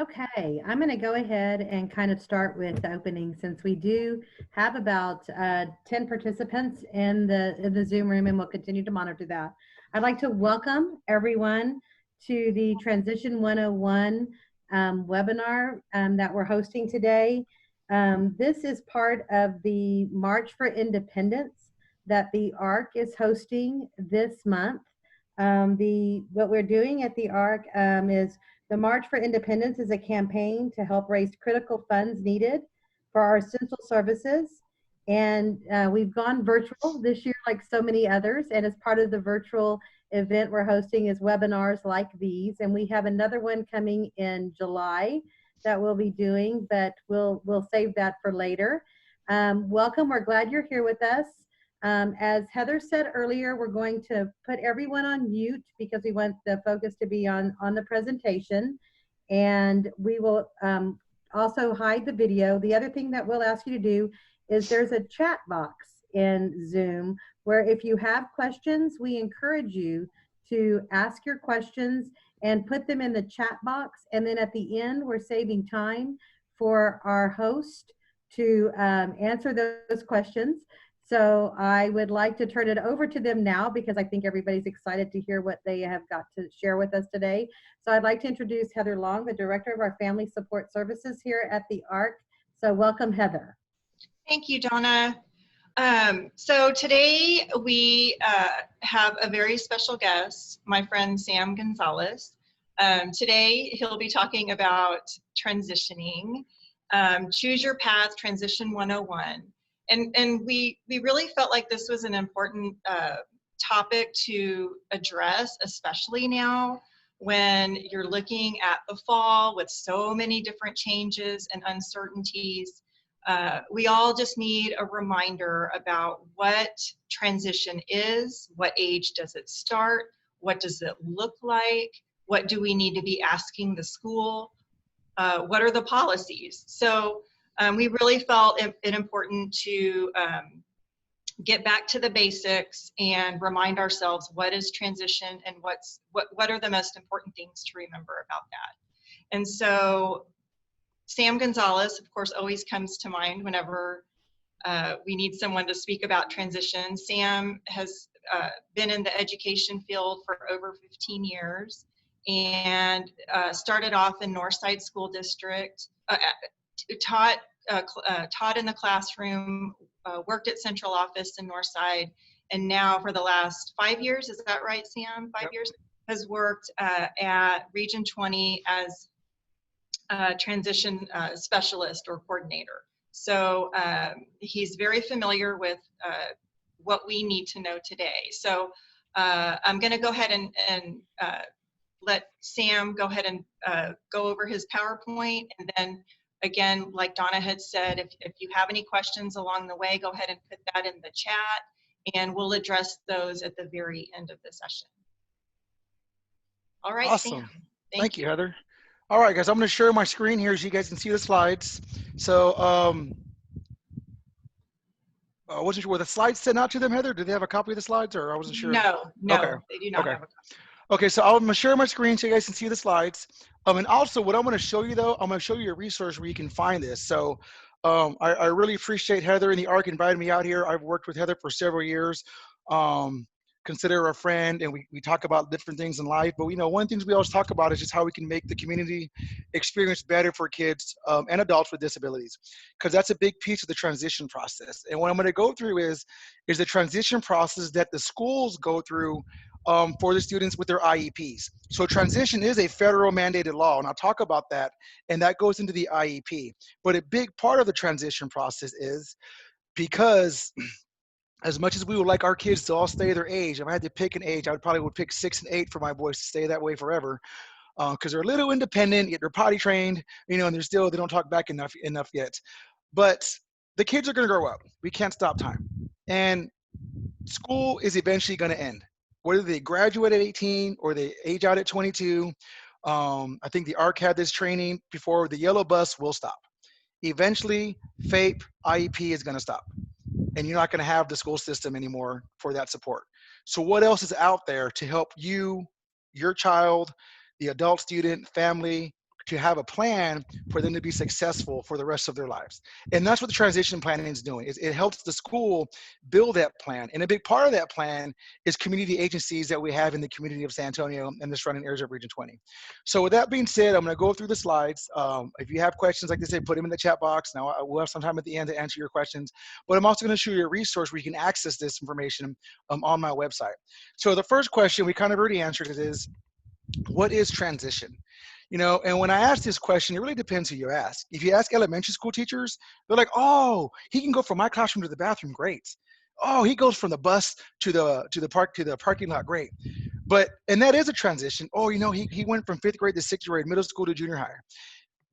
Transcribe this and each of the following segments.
Okay, I'm going to go ahead and kind of start with the opening since we do have about 10 participants in the Zoom room, and we'll continue to monitor that. I'd like to welcome everyone to the Transition 101 webinar that we're hosting today. This is part of the March for Independence that the ARC is hosting this month. What we're doing at the ARC is the March for Independence is a campaign to help raise critical funds needed for our essential services. And we've gone virtual this year like so many others. And as part of the virtual event we're hosting is webinars like these. And we have another one coming in July that we'll be doing, but we'll save that for later. Welcome, we're glad you're here with us. As Heather said earlier, we're going to put everyone on mute because we want the focus to be on the presentation. And we will also hide the video. The other thing that we'll ask you to do is there's a chat box in Zoom where if you have questions, we encourage you to ask your questions and put them in the chat box. And then at the end, we're saving time for our host to answer those questions. So I would like to turn it over to them now because I think everybody's excited to hear what they have got to share with us today. So I'd like to introduce Heather Long, the Director of our Family Support Services here at the ARC. So welcome, Heather. Thank you, Donna. So today we have a very special guest, my friend Sam Gonzalez. Today he'll be talking about transitioning, Choose Your Path, Transition 101. And we really felt like this was an important topic to address, especially now when you're looking at the fall with so many different changes and uncertainties. We all just need a reminder about what transition is, what age does it start, what does it look like, what do we need to be asking the school, what are the policies. So we really felt it important to get back to the basics and remind ourselves what is transition and what are the most important things to remember about that. And so Sam Gonzalez, of course, always comes to mind whenever we need someone to speak about transition. Sam has been in the education field for over 15 years and started off in Northside School District, taught in the classroom, worked at central office in Northside, and now for the last 5 years, is that right, Sam? 5 years, has worked at Region 20 as a transition specialist or coordinator. So he's very familiar with what we need to know today. So I'm going to go ahead and let Sam go ahead and go over his PowerPoint, and then again, like Donna had said, if you have any questions along the way, go ahead and put that in the chat, and we'll address those at the very end of the session. All right, awesome. Sam. Thank you, Heather. All right, guys, I'm going to share my screen here so you guys can see the slides. So, I wasn't sure, were the slides sent out to them, Heather? Did they have a copy of the slides, or I wasn't sure? No, Okay. They do not have a copy. Okay, so I'm gonna share my screen so you guys can see the slides. And also what I'm gonna show you though, I'm gonna show you a resource where you can find this. So I really appreciate Heather and the ARC invited me out here. I've worked with Heather for several years. Consider her a friend, and we talk about different things in life. But one of the things we always talk about is just how we can make the community experience better for kids and adults with disabilities, because that's a big piece of the transition process. And what I'm gonna go through is the transition process that the schools go through for the students with their IEPs. So transition is a federal mandated law, and I'll talk about that, and that goes into the IEP. But a big part of the transition process is because as much as we would like our kids to all stay their age, if I had to pick an age, I probably would pick 6 and 8 for my boys to stay that way forever, because they're a little independent, yet they're potty trained, and they don't talk back enough yet. But the kids are going to grow up. We can't stop time, and school is eventually going to end. Whether they graduate at 18 or they age out at 22, I think the ARC had this training before. The yellow bus will stop. Eventually, FAPE, IEP is going to stop, and you're not going to have the school system anymore for that support. So what else is out there to help you, your child, the adult student, family, to have a plan for them to be successful for the rest of their lives. And that's what the transition planning is doing. It helps the school build that plan. And a big part of that plan is community agencies that we have in the community of San Antonio and the surrounding areas of Region 20. So with that being said, I'm going to go through the slides. If you have questions, like they say, put them in the chat box. Now, we'll have some time at the end to answer your questions. But I'm also going to show you a resource where you can access this information on my website. So the first question, we kind of already answered it, is what is transition? You know, and when I ask this question, it really depends who you ask. If you ask elementary school teachers, they're like, oh, he can go from my classroom to the bathroom, great. Oh, he goes from the bus to the parking lot, great. But, and that is a transition. Oh, you know, he went from 5th grade to 6th grade, middle school to junior high.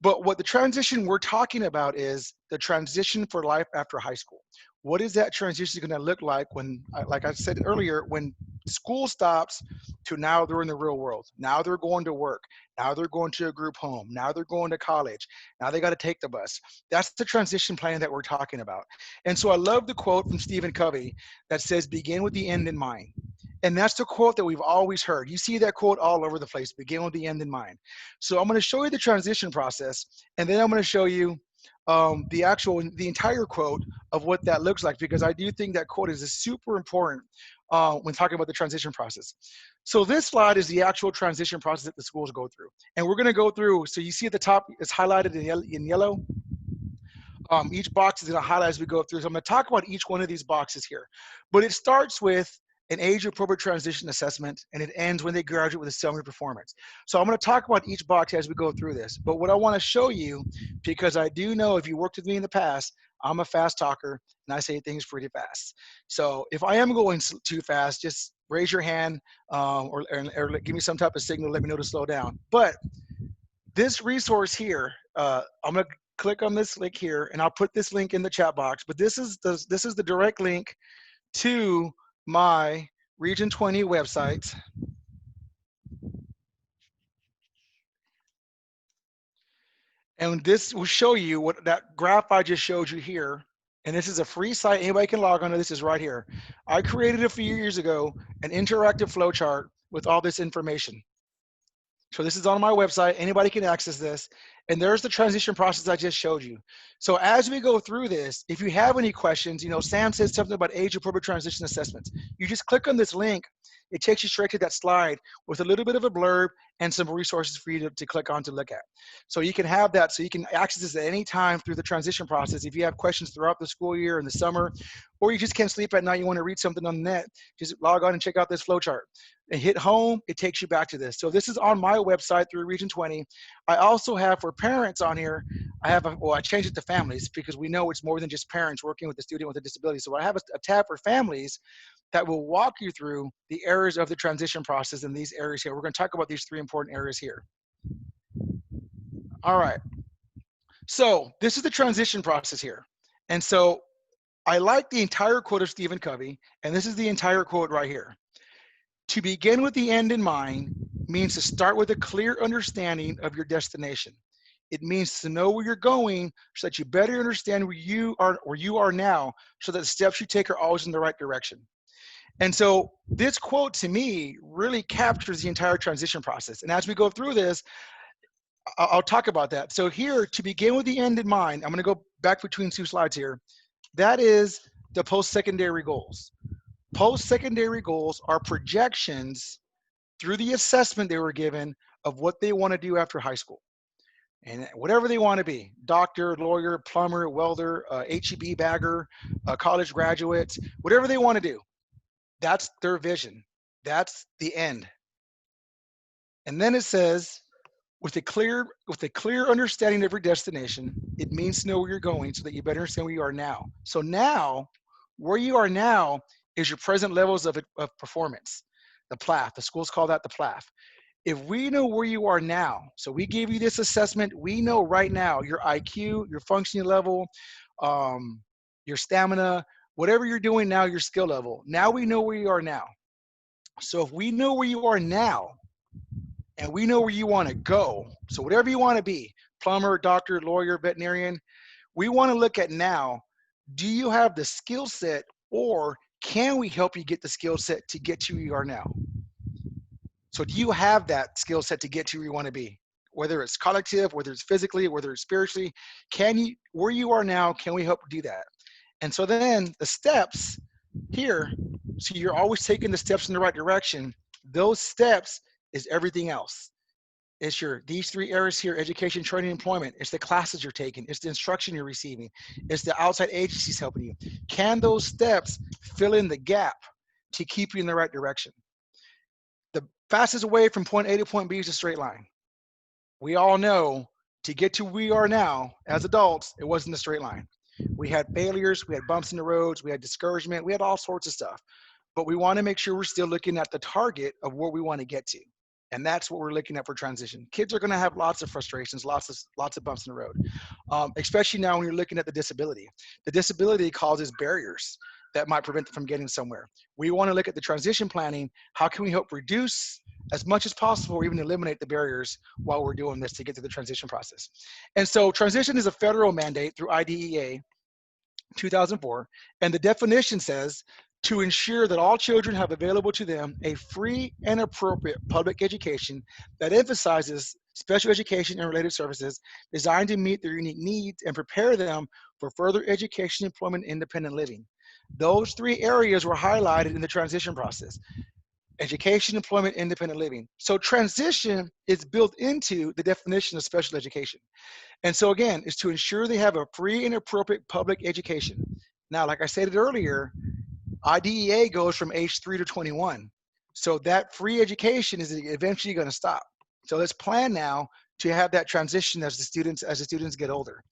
But what the transition we're talking about is the transition for life after high school. What is that transition going to look like when, like I said earlier, when school stops to now they're in the real world. Now they're going to work. Now they're going to a group home. Now they're going to college. Now they got to take the bus. That's the transition plan that we're talking about. And so I love the quote from Stephen Covey that says, begin with the end in mind. And that's the quote that we've always heard. You see that quote all over the place, begin with the end in mind. So I'm going to show you the transition process, and then I'm going to show you the entire quote of what that looks like, because I do think that quote is super important when talking about the transition process. So this slide is the actual transition process that the schools go through. And we're going to go through, so you see at the top, it's highlighted in yellow. Each box is going to highlight as we go through. So I'm going to talk about each one of these boxes here. But it starts with an age-appropriate transition assessment, and it ends when they graduate with a summary performance. So I'm going to talk about each box as we go through this. But what I want to show you, because I do know if you worked with me in the past, I'm a fast talker, and I say things pretty fast. So if I am going too fast, just raise your hand or give me some type of signal, let me know to slow down. But this resource here, I'm going to click on this link here, and I'll put this link in the chat box. But this is the direct link to my Region 20 website. And this will show you what that graph I just showed you here. And this is a free site. Anybody can log on to this. Is right here. I created a few years ago an interactive flowchart with all this information. So this is on my website. Anybody can access this. And there's the transition process I just showed you. So as we go through this, if you have any questions, you know, Sam says something about age-appropriate transition assessments. You just click on this link. It takes you straight to that slide with a little bit of a blurb and some resources for you to click on to look at. So you can have that, so you can access this at any time through the transition process. If you have questions throughout the school year in the summer, or you just can't sleep at night, you want to read something on the net, just log on and check out this flowchart. And hit home, it takes you back to this. So this is on my website through Region 20. I also have for parents on here, I changed it to families because we know it's more than just parents working with a student with a disability. So I have a tab for families that will walk you through the areas of the transition process in these areas here. We're going to talk about these 3 important areas here. All right. So this is the transition process here. And so I like the entire quote of Stephen Covey, and this is the entire quote right here. To begin with the end in mind means to start with a clear understanding of your destination. It means to know where you're going so that you better understand where you are now, so that the steps you take are always in the right direction. And so this quote to me really captures the entire transition process. And as we go through this, I'll talk about that. So here, to begin with the end in mind, I'm going to go back between 2 slides here. That is the post-secondary goals. Post-secondary goals are projections through the assessment they were given of what they want to do after high school. And whatever they want to be, doctor, lawyer, plumber, welder, HEB bagger, college graduates, whatever they want to do, that's their vision. That's the end. And then it says, with a clear understanding of your destination, it means to know where you're going so that you better understand where you are now. So now, where you are now is your present levels of performance, the PLAF. The schools call that the PLAF. If we know where you are now, so we gave you this assessment, we know right now your IQ, your functioning level, your stamina, whatever you're doing now, your skill level. Now we know where you are now. So if we know where you are now, and we know where you want to go, so whatever you want to be, plumber, doctor, lawyer, veterinarian, we want to look at now, do you have the skill set, or can we help you get the skill set to get to where you are now? So do you have that skill set to get to where you want to be? whether it's cognitive, whether it's physically, whether it's spiritually. Can you, where you are now, can we help do that? And so then the steps here, so you're always taking the steps in the right direction. Those steps is everything else. It's these three areas here: education, training, employment. It's the classes you're taking. It's the instruction you're receiving. It's the outside agencies helping you. Can those steps fill in the gap to keep you in the right direction? The fastest way from point A to point B is a straight line. We all know to get to where we are now as adults, it wasn't a straight line. We had failures, we had bumps in the roads, we had discouragement, we had all sorts of stuff. But we want to make sure we're still looking at the target of where we want to get to. And that's what we're looking at for transition. Kids are going to have lots of frustrations, lots of bumps in the road, especially now when you're looking at the disability. The disability causes barriers that might prevent them from getting somewhere. We want to look at the transition planning. How can we help reduce as much as possible, or even eliminate the barriers while we're doing this to get to the transition process? And so transition is a federal mandate through IDEA 2004, and the definition says, to ensure that all children have available to them a free and appropriate public education that emphasizes special education and related services designed to meet their unique needs and prepare them for further education, employment, and independent living. Those three areas were highlighted in the transition process: education, employment, independent living. So transition is built into the definition of special education. And so again, it's to ensure they have a free and appropriate public education. Now, like I stated earlier, IDEA goes from age 3 to 21. So that free education is eventually going to stop. So let's plan now to have that transition as the students get older.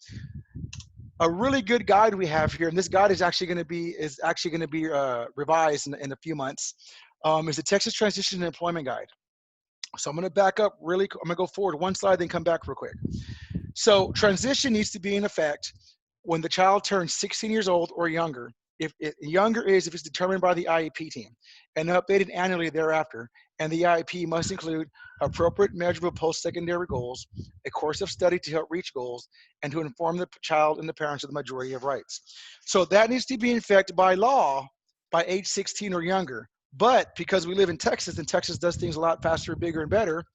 A really good guide we have here, and this guide is actually going to be revised in a few months, is the Texas Transition and Employment Guide. So I'm going to back up I'm going to go forward one slide, then come back real quick. So transition needs to be in effect when the child turns 16 years old or younger. If it's determined by the IEP team, and updated annually thereafter. And the IEP must include appropriate measurable post-secondary goals, a course of study to help reach goals, and to inform the child and the parents of the majority of rights. So that needs to be in effect by law by age 16 or younger. But because we live in Texas, and Texas does things a lot faster, bigger, and better,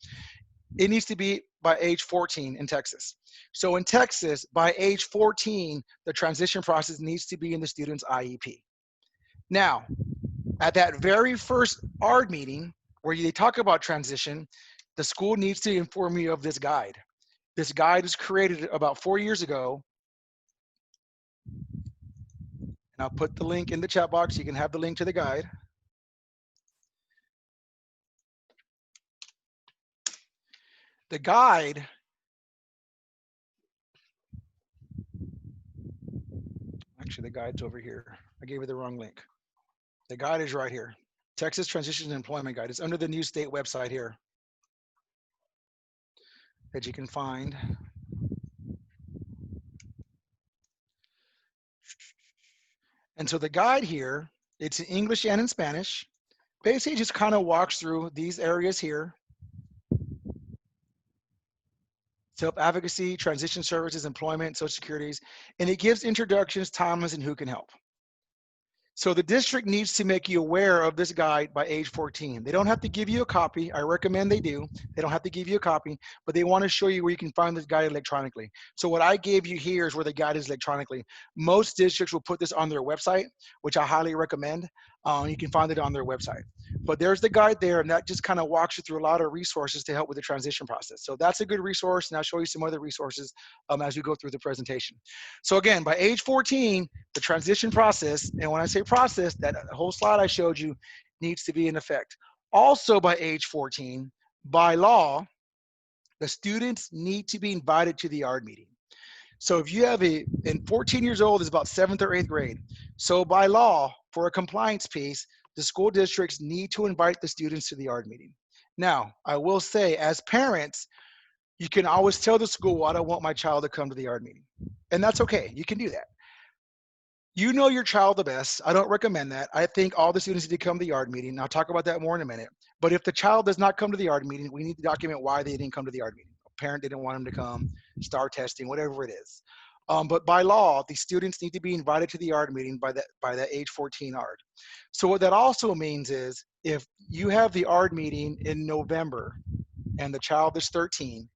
it needs to be by age 14 in Texas. So in Texas, by age 14, the transition process needs to be in the student's IEP. Now, at that very first ARD meeting, where they talk about transition, the school needs to inform you of this guide. This guide was created about 4 years ago. And I'll put the link in the chat box. You can have the link to the guide. The guide, actually the guide's over here. I gave you the wrong link. The guide is right here. Texas Transition and Employment Guide. It's under the new state website here that you can find. And so the guide here, it's in English and in Spanish. Basically just kind of walks through these areas here: self-advocacy, transition services, employment, social securities, and it gives introductions, timelines, and who can help. So the district needs to make you aware of this guide by age 14. They don't have to give you a copy. I recommend they do. They don't have to give you a copy, but they want to show you where you can find this guide electronically. So what I gave you here is where the guide is electronically. Most districts will put this on their website, which I highly recommend. You can find it on their website. But there's the guide there, and that just kind of walks you through a lot of resources to help with the transition process. So that's a good resource, and I'll show you some other resources as we go through the presentation. So again, by age 14, the transition process, and when I say process, that whole slide I showed you needs to be in effect. Also by age 14, by law, the students need to be invited to the ARD meeting. So if you have and 14 years old is about 7th or 8th grade. So by law, for a compliance piece, the school districts need to invite the students to the ARD meeting. Now, I will say, as parents, you can always tell the school, well, I don't want my child to come to the ARD meeting. And that's okay, you can do that. You know your child the best. I don't recommend that. I think all the students need to come to the ARD meeting. I'll talk about that more in a minute. But if the child does not come to the ARD meeting, we need to document why they didn't come to the ARD meeting. A parent didn't want them to come, star testing, whatever it is. But by law, the students need to be invited to the ARD meeting by that age 14 ARD. So what that also means is, if you have the ARD meeting in November and the child is 13,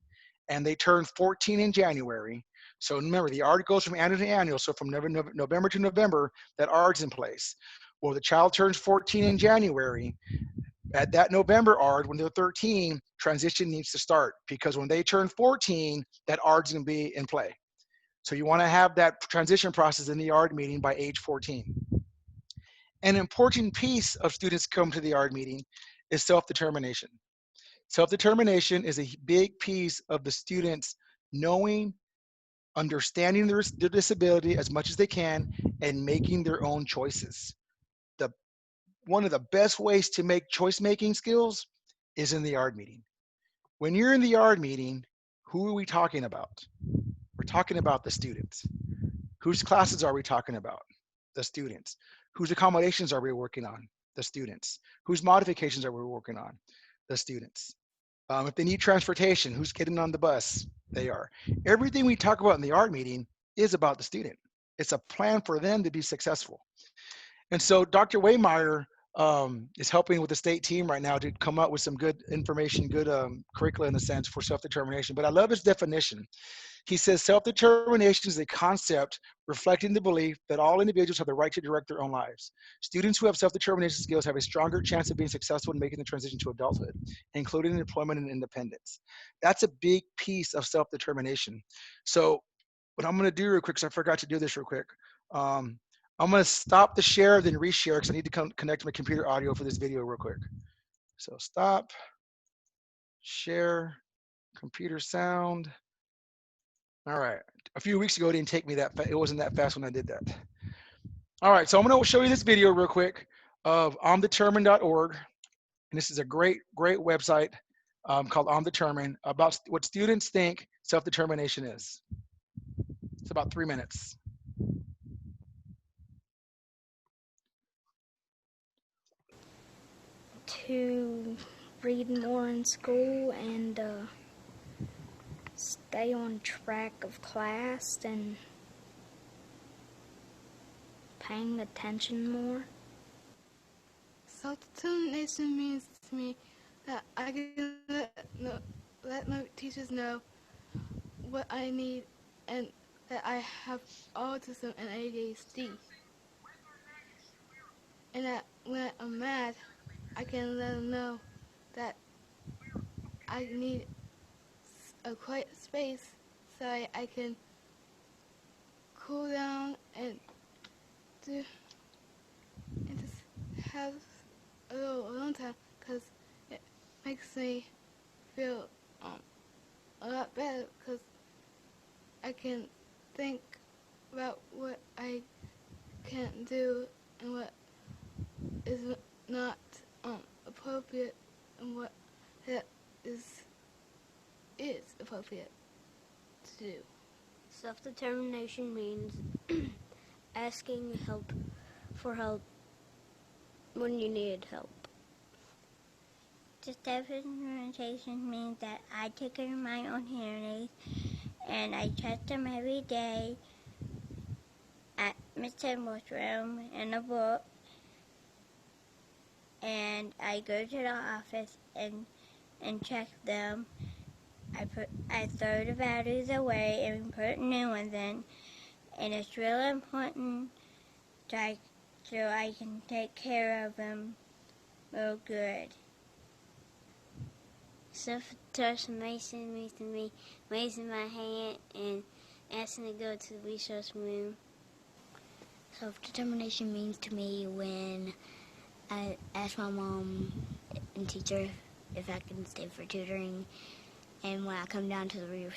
and they turn 14 in January. So remember, the ARD goes from annual to annual. So from November to November, that ARD's in place. Well, the child turns 14 in January. At that November ARD, when they're 13, transition needs to start, because when they turn 14, that ARD's going to be in play. So you want to have that transition process in the ARD meeting by age 14. An important piece of students come to the ARD meeting is self-determination. Self-determination is a big piece of the students knowing, understanding their disability as much as they can, and making their own choices. One of the best ways to make choice-making skills is in the ARD meeting. When you're in the ARD meeting, who are we talking about? We're talking about the students. Whose classes are we talking about? The students. Whose accommodations are we working on? The students. Whose modifications are we working on? The students. If they need transportation, who's getting on the bus? They are. Everything we talk about in the ARD meeting is about the student. It's a plan for them to be successful. And so Dr. Waymeyer is helping with the state team right now to come up with some good information, good curricula in a sense for self-determination. But I love his definition. He says self-determination is a concept reflecting the belief that all individuals have the right to direct their own lives. Students who have self-determination skills have a stronger chance of being successful in making the transition to adulthood, including employment and independence. That's a big piece of self-determination. So what I'm going to do real quick, because I forgot to do this real quick. I'm going to stop the share, then reshare, because I need to connect my computer audio for this video real quick. So stop, share, computer sound. All right. A few weeks ago, it didn't take me that fast. It wasn't that fast when I did that. All right. So I'm going to show you this video real quick of I'mDetermined.org. And this is a great website called I'mDetermined about what students think self-determination is. It's about 3 minutes. To read more in school and stay on track of class and paying attention more. Self-determination means to me that I can let my teachers know what I need and that I have autism and ADHD. And that when I'm mad, I can let them know that I need a quiet space so I can cool down and do and just have a little alone time, because it makes me feel a lot better, because I can think about what I can't do and what is not appropriate and what that is appropriate to do. Self-determination means asking for help when you need help. Self-determination means that I take care of my own hearing aids and I test them every day at Miss Temple's room in a book, and I go to the office and check them. I throw the batteries away and put new ones in, and it's really important so I can take care of them real good. Self-determination means to me raising my hand and asking to go to the resource room. Self-determination means to me when I ask my mom and teacher if I can stay for tutoring, and when I come down to the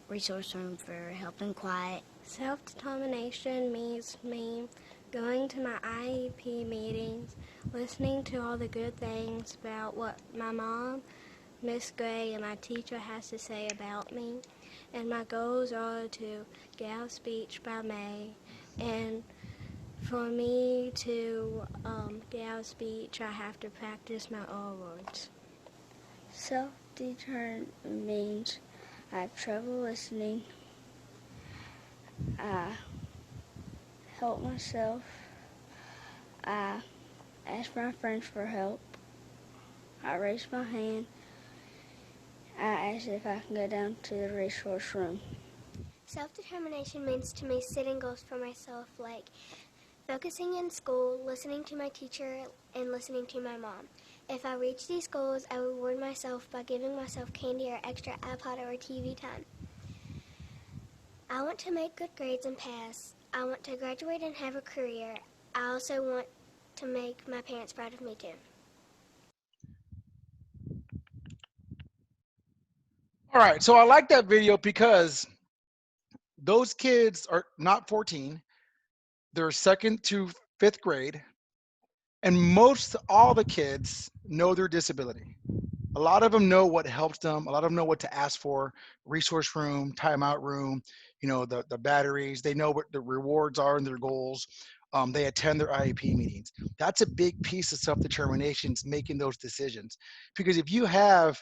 resource room for help and quiet. Self-determination means me going to my IEP meetings, listening to all the good things about what my mom, Miss Gray, and my teacher has to say about me. And my goals are to get out of speech by May. And for me to get out of speech, I have to practice my oral words. Self-determined means I have trouble listening. I help myself. I ask my friends for help. I raise my hand. I asked if I can go down to the resource room. Self-determination means to me setting goals for myself, like focusing in school, listening to my teacher, and listening to my mom. If I reach these goals, I reward myself by giving myself candy or extra iPod or TV time. I want to make good grades and pass. I want to graduate and have a career. I also want to make my parents proud of me too. All right, so I like that video because those kids are not 14. They're second to fifth grade, and most all the kids know their disability. A lot of them know what helps them. A lot of them know what to ask for, resource room, timeout room, the batteries. They know what the rewards are and their goals. They attend their IEP meetings. That's a big piece of self-determination, is making those decisions. Because if you have,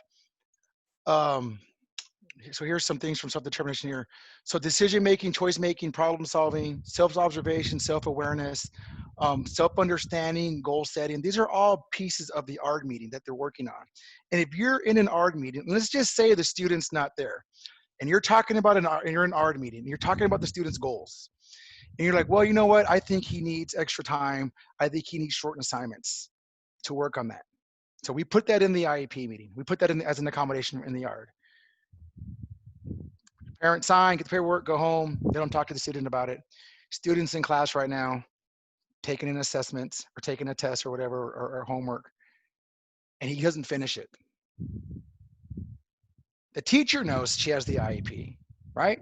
so here's some things from self-determination here. So decision-making, choice-making, problem-solving, self-observation, self-awareness, self-understanding, goal setting. These are all pieces of the ARD meeting that they're working on. And if you're in an ARD meeting, let's just say the student's not there, and you're talking about and you're in an ARD meeting, and you're talking about the student's goals. And you're like, well, you know what? I think he needs extra time. I think he needs shortened assignments to work on that. So we put that in the IEP meeting. We put that in as an accommodation in the ARD. Parents sign, get the paperwork, go home. They don't talk to the student about it. Students in class right now taking an assessment or taking a test or whatever, or homework, and he doesn't finish it. The teacher knows she has the IEP, right?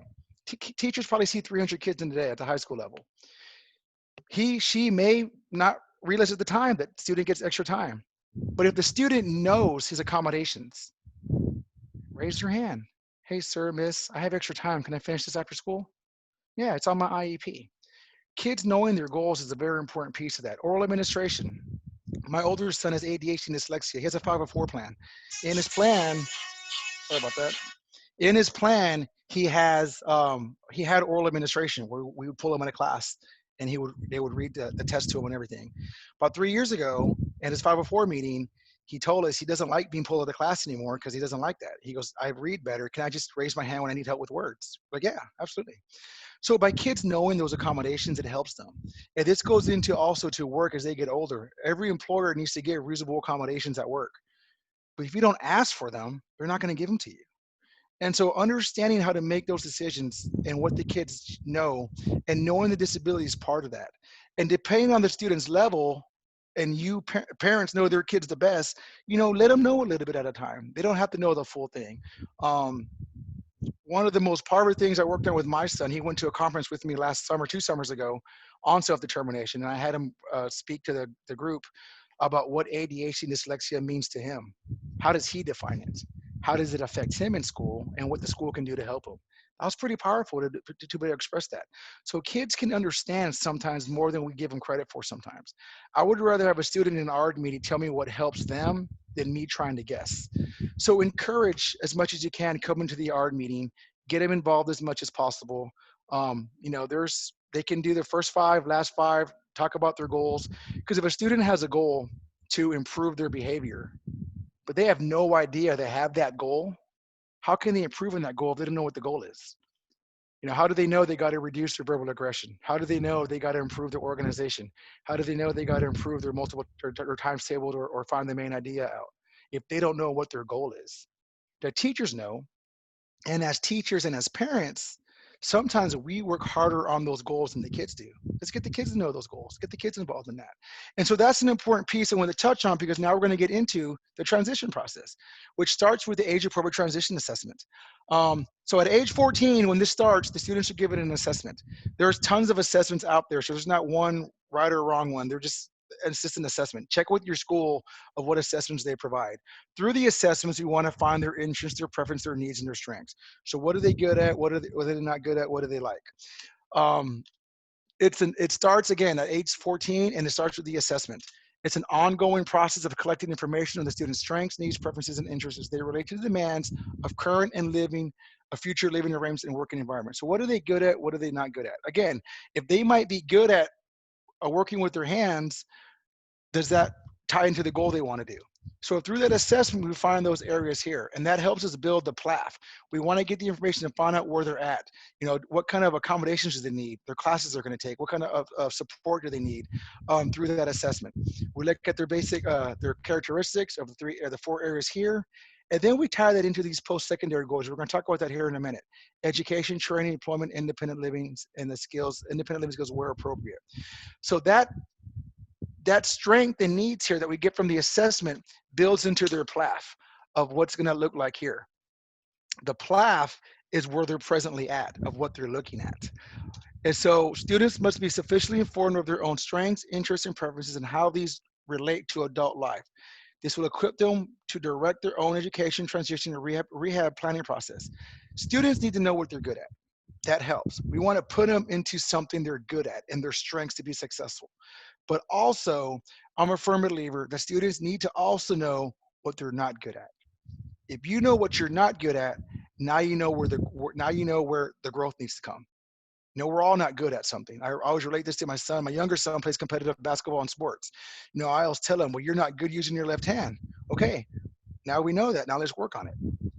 Teachers probably see 300 kids in a day at the high school level. She may not realize at the time that the student gets extra time. But if the student knows his accommodations, raise your hand. Hey, sir, miss, I have extra time. Can I finish this after school? Yeah, it's on my IEP. Kids knowing their goals is a very important piece of that. Oral administration. My older son has ADHD and dyslexia. He has a 504 plan. In his plan, sorry about that. In his plan, he had oral administration where we would pull him in a class and they would read the test to him and everything. About 3 years ago, at his 504 meeting, he told us he doesn't like being pulled out of the class anymore because he doesn't like that. He goes, I read better. Can I just raise my hand when I need help with words? Like, yeah, absolutely. So by kids knowing those accommodations, it helps them. And this goes into also to work as they get older. Every employer needs to give reasonable accommodations at work. But if you don't ask for them, they're not going to give them to you. And so understanding how to make those decisions and what the kids know and knowing the disability is part of that. And depending on the student's level, and you parents know their kids the best, let them know a little bit at a time. They don't have to know the full thing. One of the most powerful things I worked on with my son, he went to a conference with me last summer, 2 summers ago, on self-determination. And I had him speak to the group about what ADHD and dyslexia means to him. How does he define it? How does it affect him in school, and what the school can do to help him? That was pretty powerful to be able to express that. So kids can understand sometimes more than we give them credit for sometimes. I would rather have a student in an ARD meeting tell me what helps them than me trying to guess. So encourage as much as you can, come into the ARD meeting, get them involved as much as possible. They can do the first 5, last 5, talk about their goals. Because if a student has a goal to improve their behavior, but they have no idea they have that goal, how can they improve on that goal if they don't know what the goal is? How do they know they got to reduce their verbal aggression? How do they know they got to improve their organization? How do they know they got to improve their multiple or times tabled or find the main idea out if they don't know what their goal is? The teachers know. And as teachers and as parents, sometimes we work harder on those goals than the kids do. Let's get the kids to know those goals, get the kids involved in that. And so that's an important piece I want to touch on, because now we're going to get into the transition process, which starts with the age appropriate transition assessment. So at age 14, when this starts, the students are given an assessment. There's tons of assessments out there, so there's not one right or wrong one. They're just an assessment. Check with your school of what assessments they provide. Through the assessments, we want to find their interests, their preference, their needs, and their strengths. So what are they good at? What are they not good at? What do they like? It starts again at age 14, and it starts with the assessment. It's an ongoing process of collecting information on the student's strengths, needs, preferences, and interests as they relate to the demands of current and future living arrangements and working environment. So what are they good at? What are they not good at? Again, if they might be good at working with their hands, does that tie into the goal they want to do? So through that assessment, we find those areas here, and that helps us build the PLAF. We want to get the information and find out where they're at. You know, what kind of accommodations do they need? Their classes they're going to take. What kind of support do they need through that assessment? We look at their basic, their characteristics of the three, or the four areas here, and then we tie that into these post-secondary goals. We're going to talk about that here in a minute. Education, training, employment, independent living, and the skills, independent living skills where appropriate. So that strength and needs here that we get from the assessment builds into their PLAF of what's going to look like here. The PLAF is where they're presently at, of what they're looking at. And so students must be sufficiently informed of their own strengths, interests, and preferences and how these relate to adult life. This will equip them to direct their own education, transition, and rehab planning process. Students need to know what they're good at. That helps. We want to put them into something they're good at and their strengths to be successful. But also, I'm a firm believer that students need to also know what they're not good at. If you know what you're not good at, now you know where the growth needs to come. You know, we're all not good at something. I always relate this to my son. My younger son plays competitive basketball and sports. You know, I always tell him, well, you're not good using your left hand. Okay, now we know that. Now let's work on it.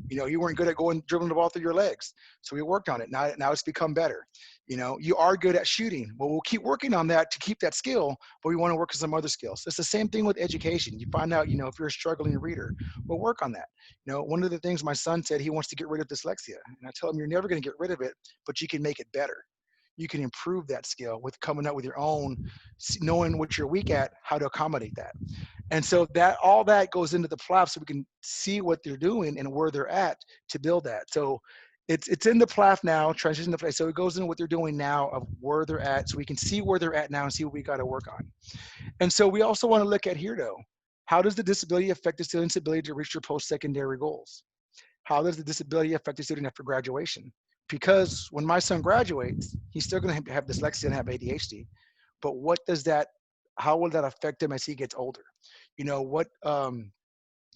You know, you weren't good at dribbling the ball through your legs. So we worked on it. Now it's become better. You know, you are good at shooting. Well, we'll keep working on that to keep that skill, but we want to work on some other skills. It's the same thing with education. You find out, you know, if you're a struggling reader, we'll work on that. You know, one of the things my son said, he wants to get rid of dyslexia. And I tell him, you're never going to get rid of it, but you can make it better. You can improve that skill with coming up with your own, knowing what you're weak at, how to accommodate that. And so that all that goes into the PLAF so we can see what they're doing and where they're at to build that. So it's in the PLAF now, transition to PLAF. So it goes into what they're doing now of where they're at so we can see where they're at now and see what we got to work on. And so we also want to look at here though, how does the disability affect the student's ability to reach their post-secondary goals? How does the disability affect the student after graduation? Because when my son graduates, he's still going to have dyslexia and have ADHD. But what does that, how will that affect him as he gets older? You know,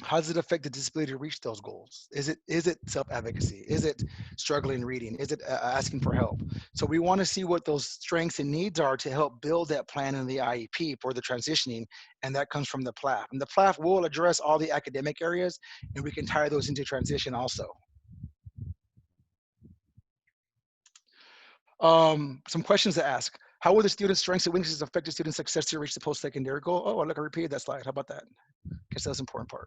how does it affect the disability to reach those goals? Is it self-advocacy? Is it struggling reading? Is it asking for help? So we want to see what those strengths and needs are to help build that plan in the IEP for the transitioning, and that comes from the PLAF. And the PLAF will address all the academic areas, and we can tie those into transition also. Some questions to ask. How will the student's strengths and weaknesses affect the student's success to reach the post-secondary goal? Oh, look, I repeated that slide. How about that? Guess that's an important part.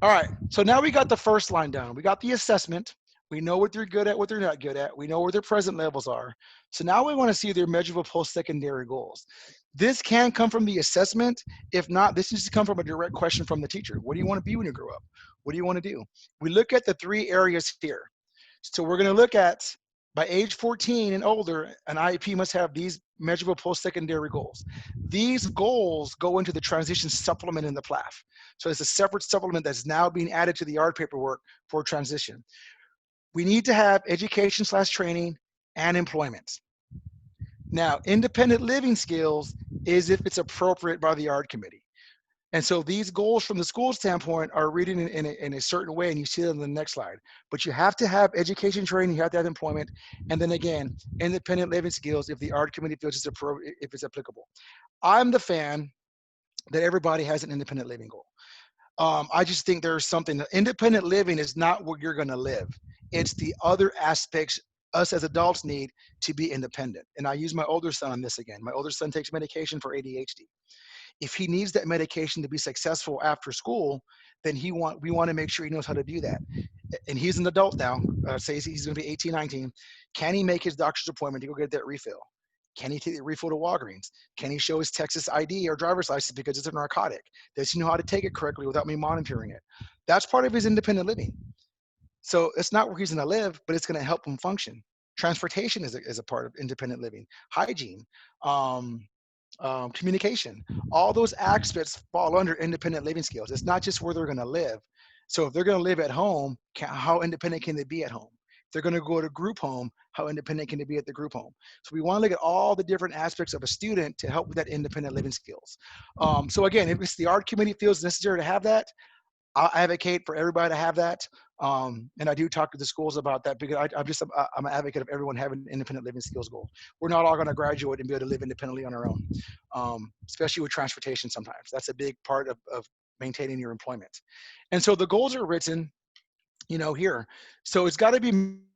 All right, so now we got the first line down. We got the assessment. We know what they're good at, what they're not good at. We know where their present levels are. So now we want to see their measurable post-secondary goals. This can come from the assessment. If not, this needs to come from a direct question from the teacher. What do you want to be when you grow up? What do you want to do? We look at the three areas here. So we're going to look at, by age 14 and older, an IEP must have these measurable post-secondary goals. These goals go into the transition supplement in the PLAF. So it's a separate supplement that's now being added to the yard paperwork for transition. We need to have education/training and employment. Now, independent living skills is if it's appropriate by the yard committee. And so these goals from the school standpoint are reading in a certain way, and you see them in the next slide. But you have to have education training, you have to have employment, and then again, independent living skills if the art committee feels if it's applicable. I'm the fan that everybody has an independent living goal. I just think there's something, independent living is not where you're gonna live. It's the other aspects us as adults need to be independent. And I use my older son on this again. My older son takes medication for ADHD. If he needs that medication to be successful after school, then we want to make sure he knows how to do that. And he's an adult now, say he's going to be 18, 19. Can he make his doctor's appointment to go get that refill? Can he take the refill to Walgreens? Can he show his Texas ID or driver's license because it's a narcotic? Does he know how to take it correctly without me monitoring it? That's part of his independent living. So it's not where he's going to live, but it's going to help him function. Transportation is a part of independent living. Hygiene. Communication, all those aspects fall under independent living skills. It's not just where they're going to live. So if they're going to live at home, how independent can they be at home? If they're going to go to group home, how independent can they be at the group home? So we want to look at all the different aspects of a student to help with that independent living skills. So again, if it's the art committee feels necessary to have that, I'll advocate for everybody to have that. And I do talk to the schools about that because I'm an advocate of everyone having independent living skills goals. We're not all going to graduate and be able to live independently on our own, especially with transportation sometimes. That's a big part of maintaining your employment. And so the goals are written, here. So it's got to be,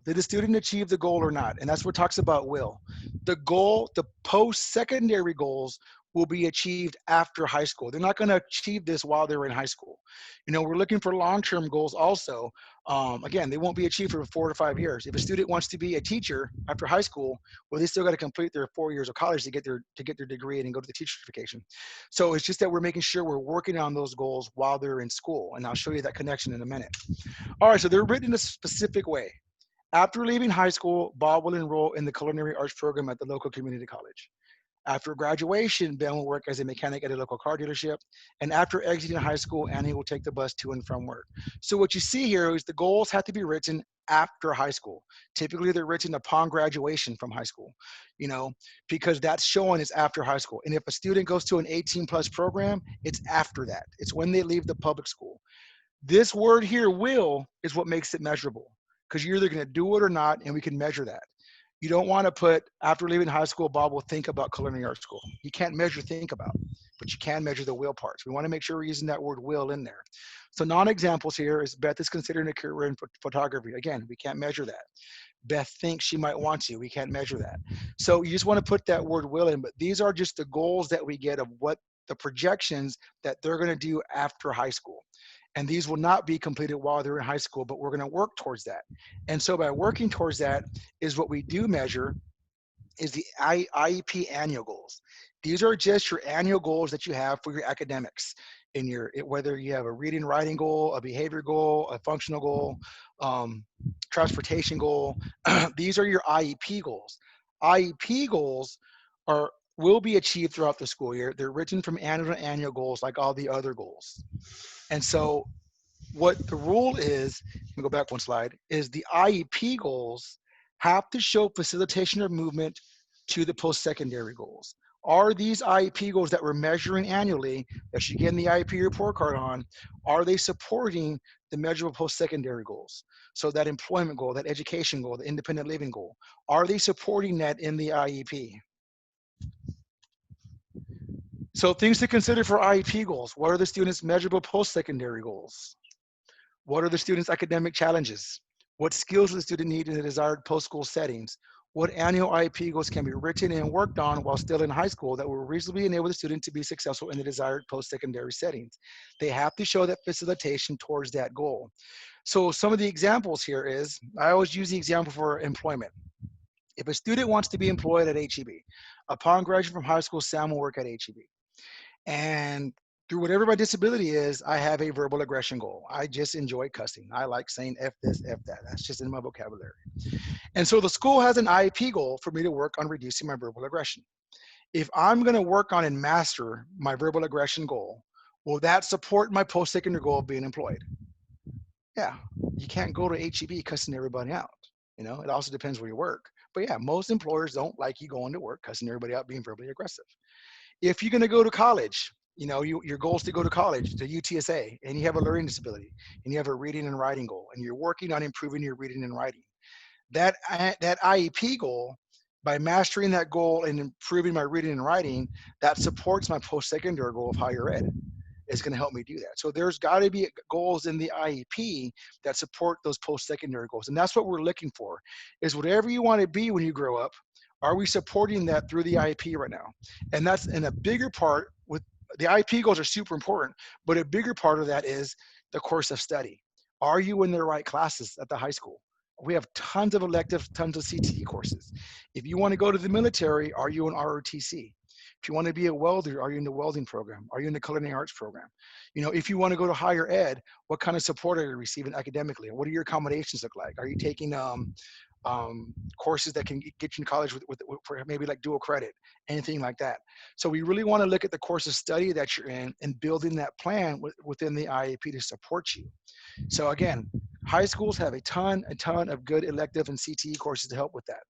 did the student achieve the goal or not? And that's what talks about will. The goal, the post-secondary goals will be achieved after high school. They're not going to achieve this while they're in high school. We're looking for long-term goals also. Again, they won't be achieved for 4 to 5 years. If a student wants to be a teacher after high school, well, they still got to complete their 4 years of college to get their degree and go to the teacher certification. So it's just that we're making sure we're working on those goals while they're in school. And I'll show you that connection in a minute. All right, so they're written in a specific way. After leaving high school, Bob will enroll in the culinary arts program at the local community college. After graduation, Ben will work as a mechanic at a local car dealership. And after exiting high school, Annie will take the bus to and from work. So what you see here is the goals have to be written after high school. Typically, they're written upon graduation from high school, because that's showing it's after high school. And if a student goes to an 18+ program, it's after that. It's when they leave the public school. This word here, will, is what makes it measurable, because you're either going to do it or not, and we can measure that. You don't want to put, after leaving high school, Bob will think about culinary arts school. You can't measure think about, but you can measure the will parts. We want to make sure we're using that word will in there. So non-examples here is Beth is considering a career in photography. Again, we can't measure that. Beth thinks she might want to. We can't measure that. So you just want to put that word will in, but these are just the goals that we get of what the projections that they're going to do after high school. And these will not be completed while they're in high school, but we're going to work towards that. And so by working towards that is what we do measure is the IEP annual goals. These are just your annual goals that you have for your academics in whether you have a reading, writing goal, a behavior goal, a functional goal, transportation goal. These are your IEP goals. IEP goals will be achieved throughout the school year. They're written from annual to annual goals like all the other goals. And so what the rule is, let me go back one slide, is the IEP goals have to show facilitation of movement to the post-secondary goals. Are these IEP goals that we're measuring annually, that you get in the IEP report card on, are they supporting the measurable post-secondary goals? So that employment goal, that education goal, the independent living goal, are they supporting that in the IEP? So things to consider for IEP goals. What are the students' measurable post-secondary goals? What are the students' academic challenges? What skills does the student need in the desired post-school settings? What annual IEP goals can be written and worked on while still in high school that will reasonably enable the student to be successful in the desired post-secondary settings? They have to show that facilitation towards that goal. So some of the examples here is, I always use the example for employment. If a student wants to be employed at HEB, upon graduation from high school, Sam will work at HEB. And through whatever my disability is, I have a verbal aggression goal. I just enjoy cussing. I like saying F this, F that. That's just in my vocabulary. And so the school has an IEP goal for me to work on reducing my verbal aggression. If I'm going to work on and master my verbal aggression goal, will that support my post-secondary goal of being employed? Yeah, you can't go to HEB cussing everybody out. It also depends where you work. But yeah, most employers don't like you going to work cussing everybody out, being verbally aggressive. If you're going to go to college, your goal is to go to college, to UTSA, and you have a learning disability, and you have a reading and writing goal, and you're working on improving your reading and writing. That IEP goal, by mastering that goal and improving my reading and writing, that supports my post-secondary goal of higher ed. It's going to help me do that. So there's got to be goals in the IEP that support those post-secondary goals. And that's what we're looking for, is whatever you want to be when you grow up, are we supporting that through the IEP right now? And that's in a bigger part with the IEP goals are super important, but a bigger part of that is the course of study. Are you in the right classes at the high school? We have tons of electives, tons of CTE courses. If you want to go to the military, are you in ROTC? If you want to be a welder, are you in the welding program? Are you in the culinary arts program? If you want to go to higher ed, what kind of support are you receiving academically? What do your accommodations look like? Are you taking courses that can get you in college for maybe like dual credit, anything like that? So we really want to look at the course of study that you're in and building that plan within the IEP to support you. So again, high schools have a ton of good elective and CTE courses to help with that.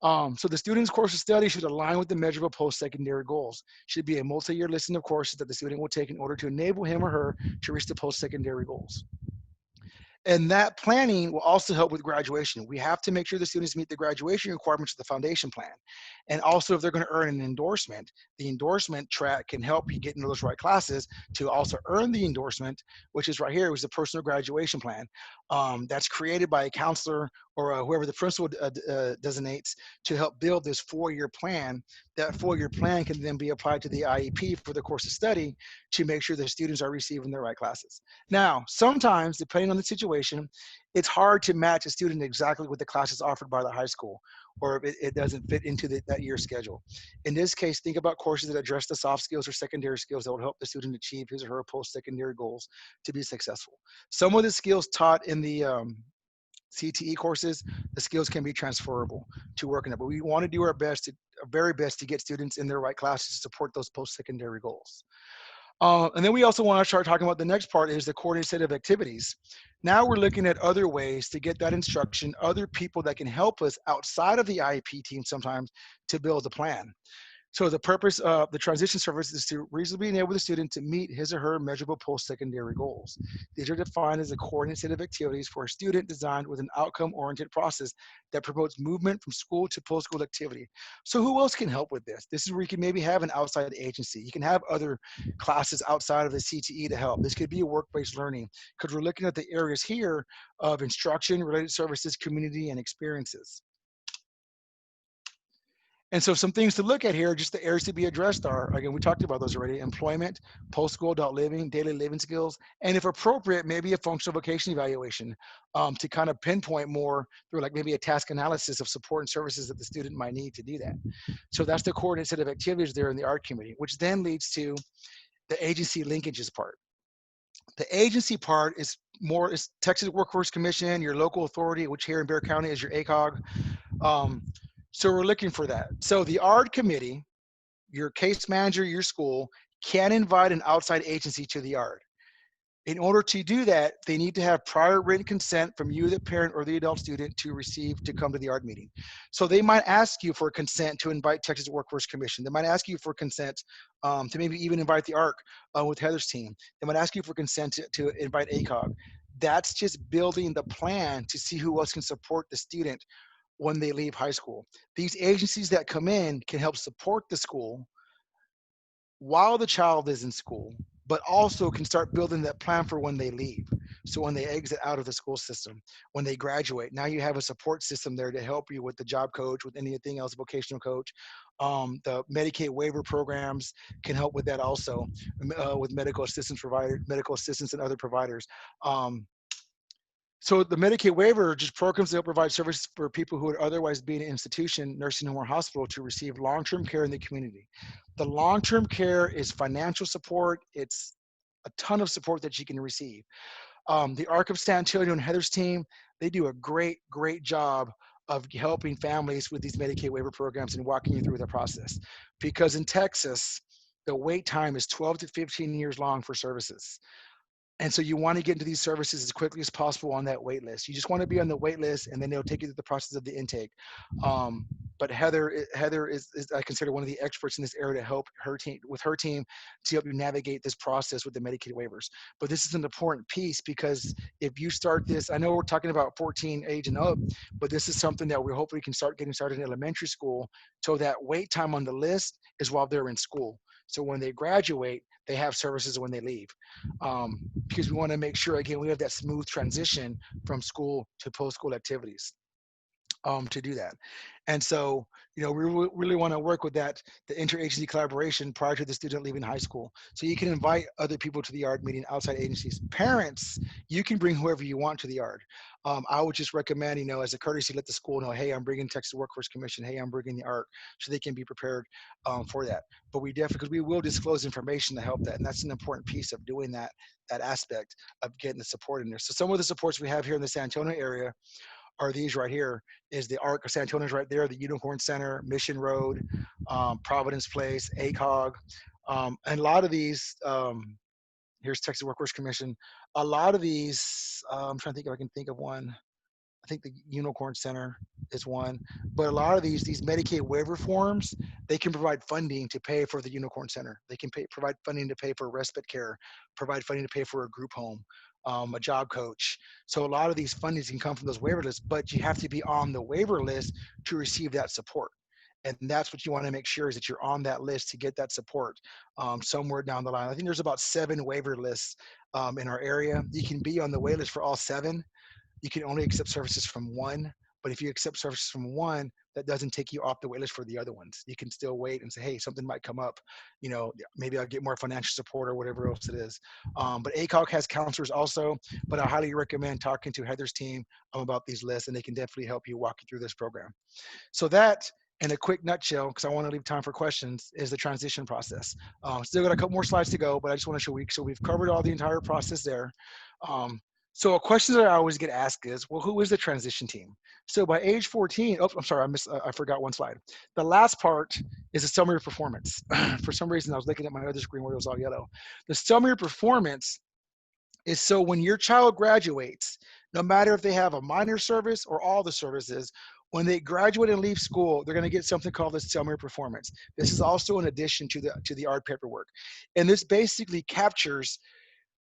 So the student's course of study should align with the measurable post-secondary goals. Should be a multi-year listing of courses that the student will take in order to enable him or her to reach the post-secondary goals. And that planning will also help with graduation. We have to make sure the students meet the graduation requirements of the foundation plan. And also, if they're going to earn an endorsement, the endorsement track can help you get into those right classes to also earn the endorsement, which is right here, was the personal graduation plan. That's created by a counselor or whoever the principal designates to help build this 4-year plan. That 4-year plan can then be applied to the IEP for the course of study to make sure the students are receiving the right classes. Now, sometimes, depending on the situation, it's hard to match a student exactly with the classes offered by the high school, or if it doesn't fit into that year's schedule. In this case, think about courses that address the soft skills or secondary skills that will help the student achieve his or her post-secondary goals to be successful. Some of the skills taught in the CTE courses, the skills can be transferable to working it, but we want to do our very best to get students in their right classes to support those post-secondary goals. And then we also want to start talking about the next part is the coordinated set of activities. Now we're looking at other ways to get that instruction, other people that can help us outside of the IEP team sometimes to build a plan. So the purpose of the transition service is to reasonably enable the student to meet his or her measurable post-secondary goals. These are defined as a coordinated set of activities for a student designed with an outcome-oriented process that promotes movement from school to post-school activity. So who else can help with this? This is where you can maybe have an outside agency. You can have other classes outside of the CTE to help. This could be a work-based learning because we're looking at the areas here of instruction, related services, community, and experiences. And so some things to look at here, just the areas to be addressed are, again, we talked about those already: employment, post-school adult living, daily living skills, and if appropriate, maybe a functional vocation evaluation to kind of pinpoint more through like maybe a task analysis of support and services that the student might need to do that. So that's the coordinated set of activities there in the art committee, which then leads to the agency linkages part. The agency part is Texas Workforce Commission, your local authority, which here in Bexar County is your ACOG. So we're looking for that. So the ARD committee, your case manager, your school, can invite an outside agency to the ARD. In order to do that, they need to have prior written consent from you, the parent or the adult student, to come to the ARD meeting. So they might ask you for consent to invite Texas Workforce Commission. They might ask you for consent to maybe even invite the ARC with Heather's team. They might ask you for consent to invite ACOG. That's just building the plan to see who else can support the student when they leave high school. These agencies that come in can help support the school while the child is in school, but also can start building that plan for when they leave. So when they exit out of the school system, when they graduate, now you have a support system there to help you with the job coach, with anything else, vocational coach. The Medicaid waiver programs can help with that also, with medical assistance and other providers. So the Medicaid waiver are just programs that provide services for people who would otherwise be in an institution, nursing home, or hospital to receive long-term care in the community. The long-term care is financial support. It's a ton of support that you can receive. The ARC of San Antonio and Heather's team, they do a great, great job of helping families with these Medicaid waiver programs and walking you through the process. Because in Texas, the wait time is 12 to 15 years long for services. And so you want to get into these services as quickly as possible on that wait list. You just want to be on the wait list, and then they'll take you through the process of the intake. But Heather is I consider one of the experts in this area to help her team to help you navigate this process with the Medicaid waivers. But this is an important piece because if you start this, I know we're talking about 14 age and up, but this is something that we hopefully can start getting started in elementary school, so that wait time on the list is while they're in school. So when they graduate, they have services when they leave. Because we want to make sure, again, we have that smooth transition from school to post-school activities to do that. And so, we really want to work with the interagency collaboration prior to the student leaving high school. So you can invite other people to the ARD meeting, outside agencies. Parents, you can bring whoever you want to the ARD. I would just recommend, as a courtesy, let the school know, hey, I'm bringing Texas Workforce Commission, hey, I'm bringing the ARC, so they can be prepared for that. But we definitely, because we will disclose information to help that, and that's an important piece of doing that aspect of getting the support in there. So some of the supports we have here in the San Antonio area are these right here. Is the ARC of San Antonio is right there, the Unicorn Center, Mission Road, Providence Place, ACOG, and a lot of these, here's Texas Workforce Commission. A lot of these, I'm trying to think if I can think of one. I think the Unicorn Center is one. But a lot of these Medicaid waiver forms, they can provide funding to pay for the Unicorn Center. They can provide funding to pay for respite care, provide funding to pay for a group home, a job coach. So a lot of these fundings can come from those waiver lists, but you have to be on the waiver list to receive that support. And that's what you want to make sure is that you're on that list to get that support somewhere down the line. I think there's about 7 waiver lists in our area. You can be on the wait list for all 7. You can only accept services from one, but if you accept services from one, that doesn't take you off the wait list for the other ones. You can still wait and say, hey, something might come up, maybe I'll get more financial support or whatever else it is. But ACOG has counselors also, but I highly recommend talking to Heather's team about these lists, and they can definitely help you walk you through this program. So that, in a quick nutshell, because I want to leave time for questions, is the transition process. Still got a couple more slides to go, but I just want to show so we've covered all the entire process there. So a question that I always get asked is, well, who is the transition team? So by age 14, oh, I'm sorry, I forgot one slide. The last part is a summary of performance. For some reason, I was looking at my other screen where it was all yellow. The summary of performance is so when your child graduates, no matter if they have a minor service or all the services, when they graduate and leave school, they're going to get something called the summary of performance. This is also in addition to the ARD paperwork. And this basically captures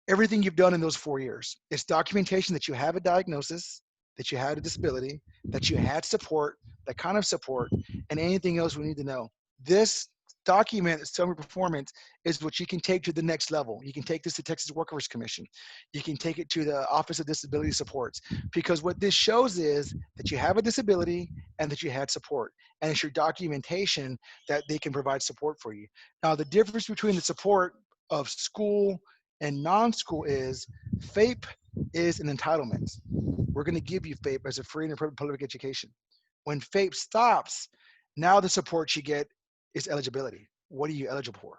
everything you've done in those 4 years. It's documentation that you have a diagnosis, that you had a disability, that you had support, that kind of support, and anything else we need to know. This document, summary performance, is what you can take to the next level. You can take this to Texas Workforce Commission. You can take it to the Office of Disability Supports, because what this shows is that you have a disability and that you had support. And it's your documentation that they can provide support for you. Now, the difference between the support of school and non-school is FAPE is an entitlement. We're going to give you FAPE as a free and appropriate public education. When FAPE stops, now the support you get is eligibility. What are you eligible for?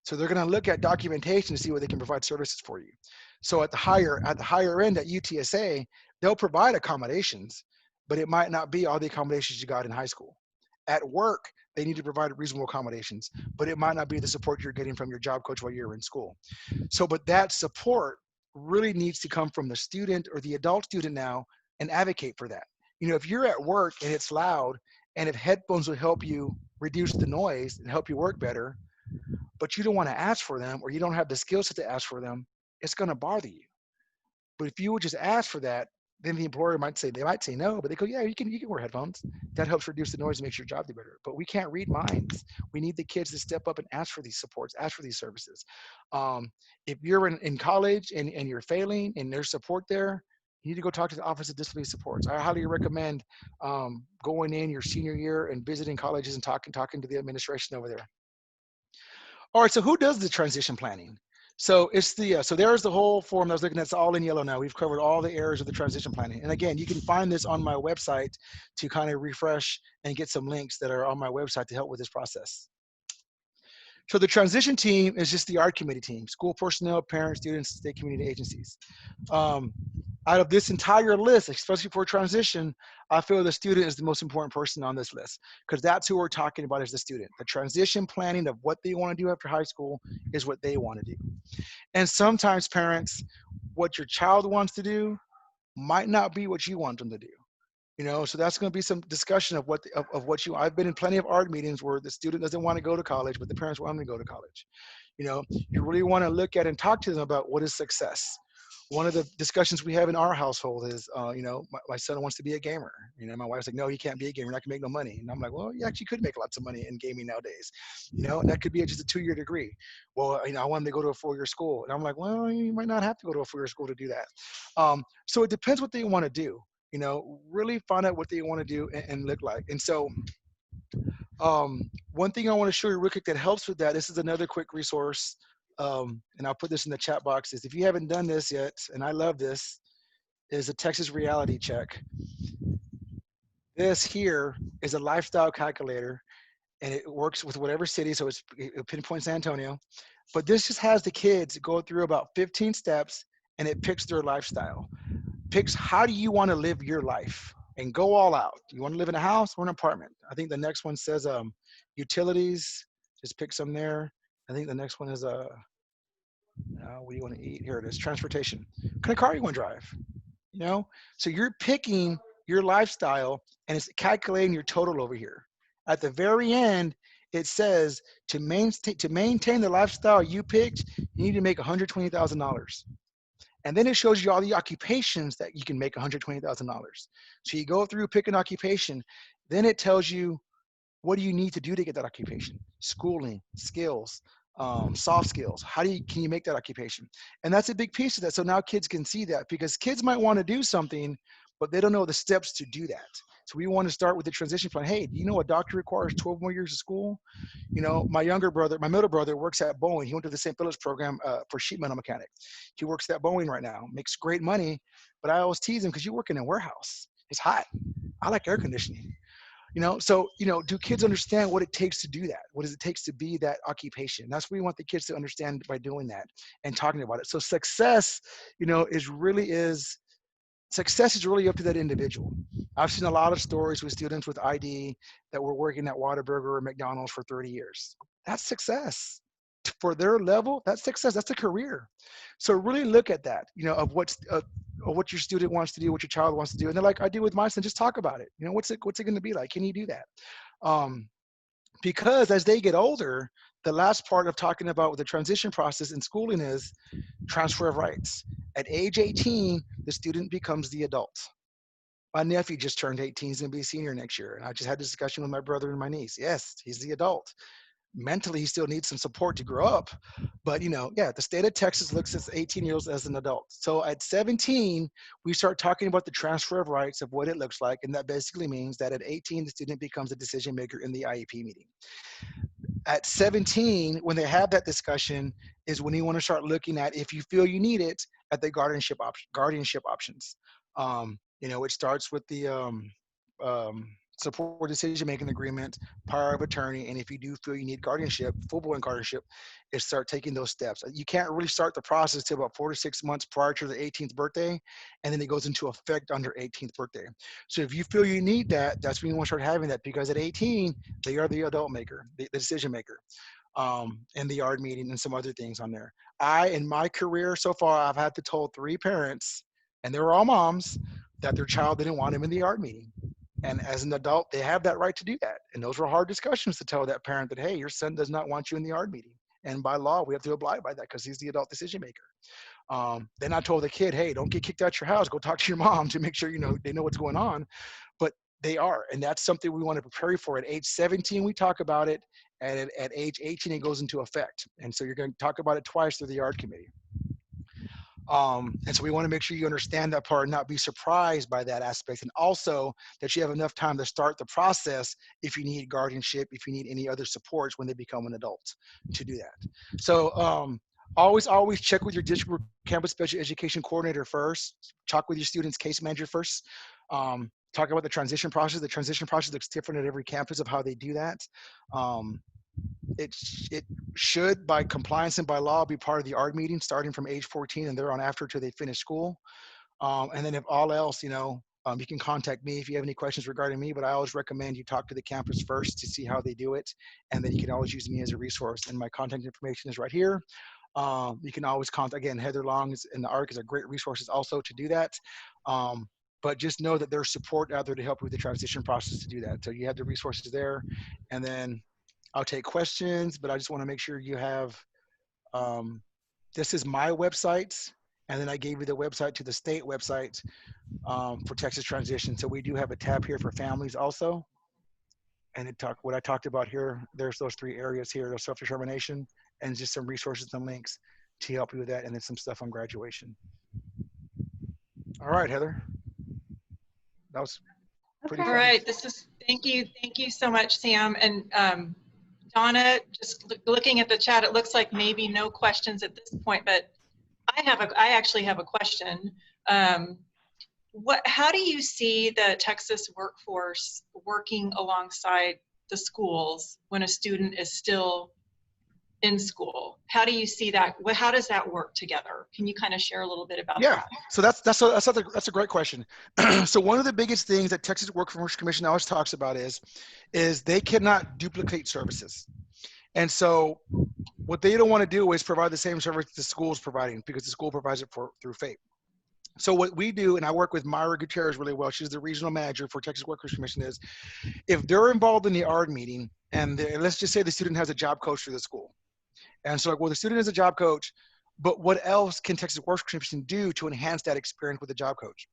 So they're going to look at documentation to see where they can provide services for you. So at the higher end at UTSA, they'll provide accommodations, but it might not be all the accommodations you got in high school. At work, they need to provide reasonable accommodations, but it might not be the support you're getting from your job coach while you're in school. So, but that support really needs to come from the student or the adult student now and advocate for that. If you're at work and it's loud, and if headphones will help you reduce the noise and help you work better, but you don't want to ask for them, or you don't have the skill set to ask for them, it's going to bother you. But if you would just ask for that, then the employer might say no, but they go, yeah, you can wear headphones. That helps reduce the noise and makes your job do better. But we can't read minds. We need the kids to step up and ask for these supports, ask for these services. If you're in college and you're failing and there's support there, you need to go talk to the Office of Disability Supports. I highly recommend going in your senior year and visiting colleges and talking to the administration over there. All right, so who does the transition planning? So it's so there's the whole form I was looking at. It's all in yellow now. We've covered all the areas of the transition planning. And again, you can find this on my website to kind of refresh and get some links that are on my website to help with this process. So the transition team is just the ARD committee team: school personnel, parents, students, state community agencies. Out of this entire list, especially for transition, I feel the student is the most important person on this list, because that's who we're talking about as the student. The transition planning of what they want to do after high school is what they want to do. And sometimes parents, what your child wants to do might not be what you want them to do. So that's going to be some discussion of what I've been in plenty of ARD meetings where the student doesn't want to go to college, but the parents want them to go to college. You really want to look at and talk to them about what is success. One of the discussions we have in our household is, my son wants to be a gamer. My wife's like, no, he can't be a gamer. You're not gonna make no money. And I'm like, well, you actually could make lots of money in gaming nowadays. And that could be just a 2-year degree. Well, I want him to go to a 4-year school. And I'm like, well, you might not have to go to a 4-year school to do that. So it depends what they want to do. Really find out what they want to do and look like. And so one thing I want to show you real quick that helps with that, this is another quick resource. And I'll put this in the chat box, is if you haven't done this yet, and I love this, is a Texas reality check. This here is a lifestyle calculator, and it works with whatever city, so it pinpoints San Antonio. But this just has the kids go through about 15 steps, and it picks their lifestyle. Picks how do you want to live your life, and go all out. Do you want to live in a house or an apartment? I think the next one says utilities. Just pick some there. I think the next one is what do you want to eat? Here it is, transportation. What kind of car you want to drive? So you're picking your lifestyle, and it's calculating your total over here. At the very end, it says to maintain the lifestyle you picked, you need to make $120,000. And then it shows you all the occupations that you can make $120,000. So you go through, pick an occupation, then it tells you what do you need to do to get that occupation? Schooling, skills, soft skills. Can you make that occupation? And that's a big piece of that. So now kids can see that, because kids might want to do something, but they don't know the steps to do that. So we want to start with the transition plan. Hey, do you know a doctor requires 12 more years of school? You know, my middle brother works at Boeing. He went to the St. Phillips program for sheet metal mechanic. He works at Boeing right now, makes great money, but I always tease him because you work in a warehouse. It's hot. I like air conditioning. You know, so, you know, do kids understand what it takes to do that? What does it take to be that occupation? That's what we want the kids to understand by doing that and talking about it. So success, you know, success is really up to that individual. I've seen a lot of stories with students with ID that were working at Whataburger or McDonald's for 30 years. That's success. For their level, that's success. That's a career. So really look at that, you know, of what your student wants to do, what your child wants to do. And they're like, I do with my son, just talk about it. You know, what's it going to be like? Can you do that? Because as they get older, the last part of talking about the transition process in schooling is transfer of rights. At age 18, the student becomes the adult. My nephew just turned 18. He's going to be a senior next year. And I just had this discussion with my brother and my niece. Yes, he's the adult. Mentally, he still needs some support to grow up. But, you know, yeah, the state of Texas looks at 18-year-olds as an adult. So at 17, we start talking about the transfer of rights of what it looks like. And that basically means that at 18, the student becomes a decision maker in the IEP meeting. At 17, when they have that discussion, is when you want to start looking at, if you feel you need it, at the guardianship options. You know, it starts with the support decision-making agreement, power of attorney, and if you do feel you need guardianship, full-blown guardianship, is start taking those steps. You can't really start the process till about 4 to 6 months prior to the 18th birthday, and then it goes into effect on their 18th birthday. So if you feel you need that, that's when you want to start having that, because at 18, they are the adult maker, the decision maker, in the yard meeting and some other things on there. In my career so far, I've had to tell 3 parents, and they were all moms, that their child didn't want him in the yard meeting. And as an adult, they have that right to do that. And those were hard discussions to tell that parent that, hey, your son does not want you in the yard meeting. And by law, we have to abide by that because he's the adult decision maker. Then I told the kid, hey, don't get kicked out your house. Go talk to your mom to make sure, you know, they know what's going on. But they are. And that's something we want to prepare you for. At age 17, we talk about it. And at age 18, it goes into effect. And so you're going to talk about it twice through the yard committee. And so we want to make sure you understand that part and not be surprised by that aspect. And also that you have enough time to start the process if you need guardianship, if you need any other supports when they become an adult to do that. So always check with your district campus special education coordinator first. Talk with your student's case manager first. Talk about the transition process. The transition process looks different at every campus of how they do that. It should, by compliance and by law, be part of the ARD meeting starting from age 14 and thereon after till they finish school. And then if all else, you know, you can contact me if you have any questions regarding me, but I always recommend you talk to the campus first to see how they do it. And then you can always use me as a resource. And my contact information is right here. You can always contact, again, Heather Long and the ARC is a great resources also to do that. But just know that there's support out there to help you with the transition process to do that. So you have the resources there. And then I'll take questions, but I just want to make sure you have, this is my website. And then I gave you the website to the state website for Texas transition. So we do have a tab here for families also. And what I talked about here, there's those 3 areas here, those self-determination and just some resources and links to help you with that. And then some stuff on graduation. All right, Heather. That was pretty Okay. All right, thank you so much, Sam. And Donna, just looking at the chat, it looks like maybe no questions at this point, but I actually have a question. How do you see the Texas workforce working alongside the schools when a student is still in school? How do you see that? How does that work together? Can you kind of share a little bit about that? So that's a great question. So one of the biggest things that Texas Workforce Commission always talks about is they cannot duplicate services. And so what they don't want to do is provide the same service the school is providing because the school provides it through FAPE. So what we do, and I work with Myra Gutierrez really well, she's the regional manager for Texas Workers Commission, is if they're involved in the ARD meeting, and let's just say the student has a job coach for the school. And so like, well, the student is a job coach, but what else can Texas Workers Commission do to enhance that experience with the job coach?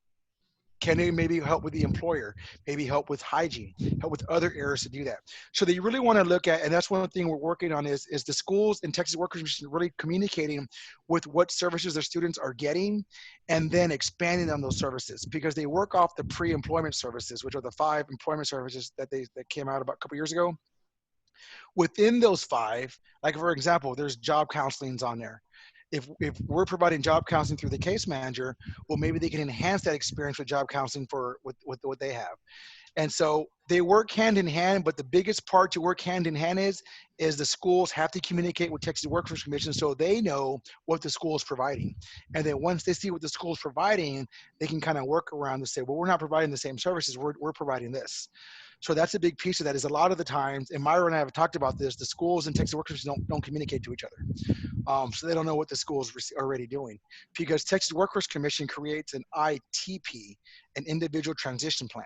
Can they maybe help with the employer, maybe help with hygiene, help with other areas to do that? So they really want to look at, and that's one thing we're working on is the schools and Texas Workers Commission really communicating with what services their students are getting and then expanding on those services, because they work off the pre-employment services, which are the 5 employment services that came out about a couple years ago. Within those 5, like for example, there's job counselings on there. If we're providing job counseling through the case manager, well, maybe they can enhance that experience with job counseling with what they have. And so they work hand in hand, but the biggest part to work hand in hand is the schools have to communicate with Texas Workforce Commission so they know what the school is providing. And then once they see what the school is providing, they can kind of work around to say, well, we're not providing the same services, we're providing this. So that's a big piece of that. Is a lot of the times, and Myra and I have talked about this, the schools and Texas Workers don't communicate to each other. So they don't know what the school is already doing, because Texas Workers Commission creates an ITP, an individual transition plan.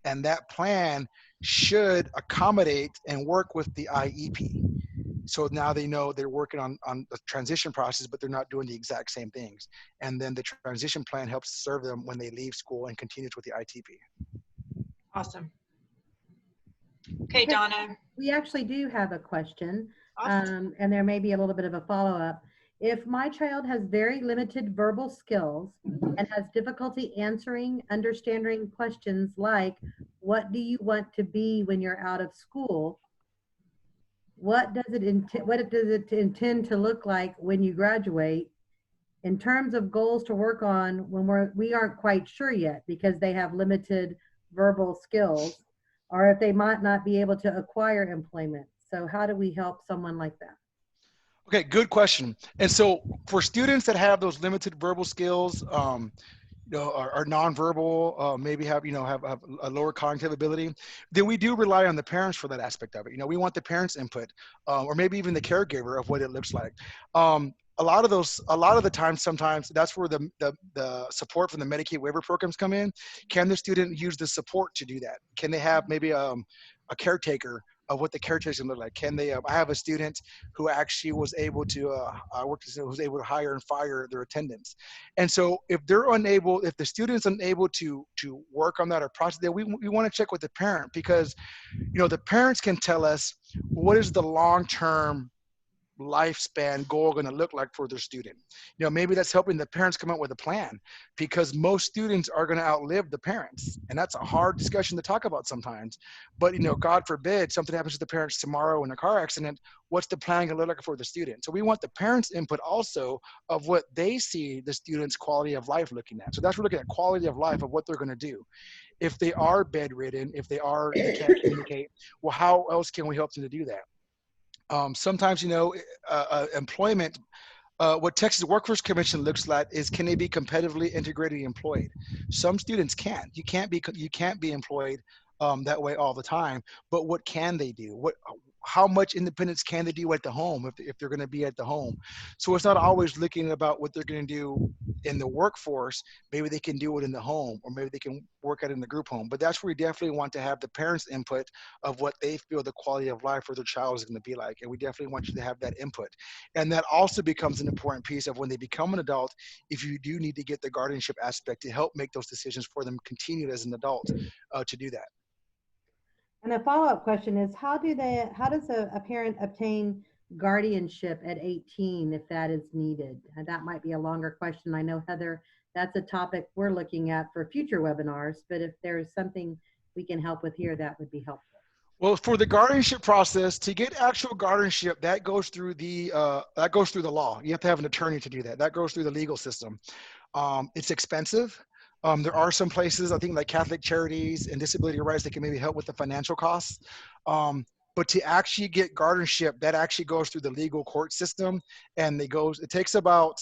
And that plan should accommodate and work with the IEP. So now they know they're working on the transition process, but they're not doing the exact same things. And then the transition plan helps serve them when they leave school and continues with the ITP. Awesome. Okay, Donna. We actually do have a question, Awesome. and there may be a little bit of a follow-up. If my child has very limited verbal skills and has difficulty answering, understanding questions like, what do you want to be when you're out of school? What does it intend to look like when you graduate? In terms of goals to work on when we aren't quite sure yet, because they have limited verbal skills, or if they might not be able to acquire employment. So how do we help someone like that? Okay, good question. And so for students that have those limited verbal skills, are nonverbal, maybe have a lower cognitive ability, then we do rely on the parents for that aspect of it. We want the parents' input, or maybe even the caregiver of what it looks like. A lot of the times, sometimes that's where the support from the Medicaid waiver programs come in. Can the student use the support to do that? Can they have maybe a caretaker of what the caretaker can look like? Can they? I have a student who actually was able to was able to hire and fire their attendants. And so if the student's unable to work on that or process that, we want to check with the parent, because the parents can tell us what is the long-term lifespan goal going to look like for their student. Maybe that's helping the parents come up with a plan, because most students are going to outlive the parents, and that's a hard discussion to talk about sometimes. But God forbid something happens to the parents tomorrow in a car accident, what's the plan going to look like for the student? So we want the parents' input also of what they see the student's quality of life looking at. So that's we're looking at quality of life of what they're going to do. If they are bedridden, if they can't communicate, well, how else can we help them to do that? Sometimes, employment, what Texas Workforce Commission looks like is, can they be competitively integrated employed? Some students can't. You can't be employed that way all the time. But what can they do? How much independence can they do at the home if they're going to be at the home? So it's not always looking about what they're going to do in the workforce. Maybe they can do it in the home, or maybe they can work at it in the group home. But that's where we definitely want to have the parents' input of what they feel the quality of life for their child is going to be like. And we definitely want you to have that input. And that also becomes an important piece of when they become an adult, if you do need to get the guardianship aspect to help make those decisions for them continued as an adult to do that. And a follow-up question is, how does a parent obtain guardianship at 18 if that is needed? And that might be a longer question. I know, Heather, that's a topic we're looking at for future webinars, but if there's something we can help with here, that would be helpful. Well, for the guardianship process, to get actual guardianship, that goes through the law. You have to have an attorney to do that. That goes through the legal system. It's expensive. There are some places, I think, like Catholic Charities and Disability Rights, that can maybe help with the financial costs. But to actually get guardianship, that actually goes through the legal court system, and it takes about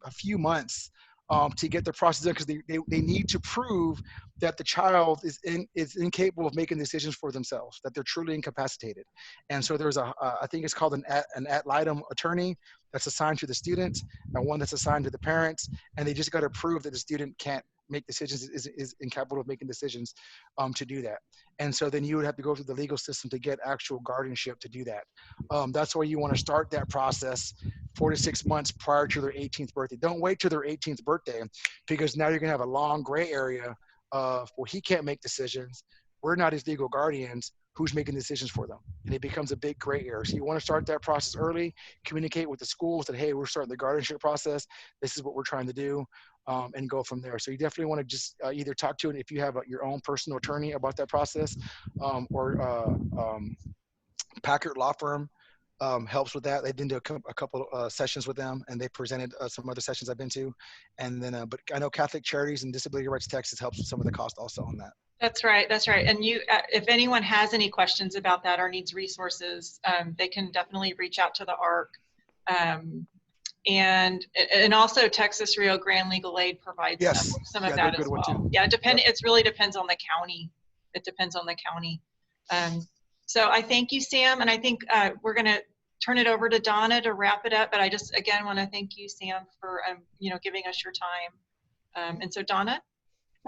a few months to get the process done, because they need to prove that the child is incapable of making decisions for themselves, that they're truly incapacitated. And so there's I think it's called an ad litem attorney that's assigned to the student, and one that's assigned to the parents, and they just got to prove that the student can't make decisions, is incapable of making decisions to do that. And so then you would have to go through the legal system to get actual guardianship to do that. That's why you want to start that process 4 to 6 months prior to their 18th birthday. Don't wait till their 18th birthday, because now you're going to have a long gray area of, well, he can't make decisions. We're not his legal guardians. Who's making decisions for them? And it becomes a big gray area. So you want to start that process early, communicate with the schools that, hey, we're starting the guardianship process. This is what we're trying to do, and go from there. So you definitely want to just either talk to it if you have your own personal attorney about that process, or Packard Law Firm helps with that. They've been to a couple sessions with them, and they presented some other sessions I've been to. And then, but I know Catholic Charities and Disability Rights Texas helps with some of the cost also on that. That's right. That's right. And you, if anyone has any questions about that or needs resources, they can definitely reach out to the ARC. And also Texas Rio Grande Legal Aid provides some of that as well. Yeah, it really depends on the county. It depends on the county. So I thank you, Sam, and I think we're going to turn it over to Donna to wrap it up. But I just again want to thank you, Sam, for giving us your time. And so Donna.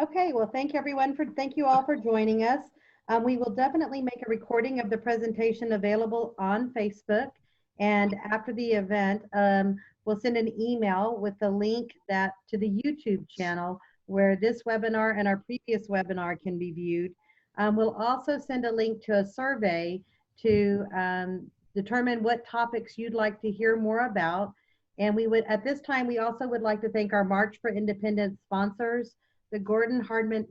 Okay, well, thank you all for joining us. We will definitely make a recording of the presentation available on Facebook, and after the event, we'll send an email with the link to the YouTube channel where this webinar and our previous webinar can be viewed. We'll also send a link to a survey to determine what topics you'd like to hear more about. And at this time, we also would like to thank our March for Independence sponsors, the Gordon Hartman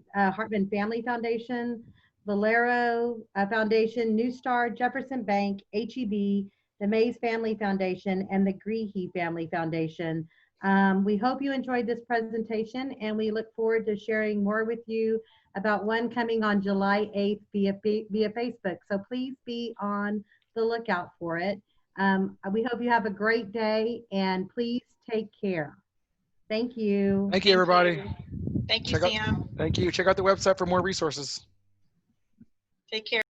Family Foundation, Valero Foundation, New Star, Jefferson Bank, HEB, the Mays Family Foundation, and the Greehey Family Foundation. We hope you enjoyed this presentation, and we look forward to sharing more with you about one coming on July 8th via Facebook. So please be on the lookout for it. We hope you have a great day, and please take care. Thank you. Thank you, everybody. Thank you, Sam. Thank you. Check out the website for more resources. Take care.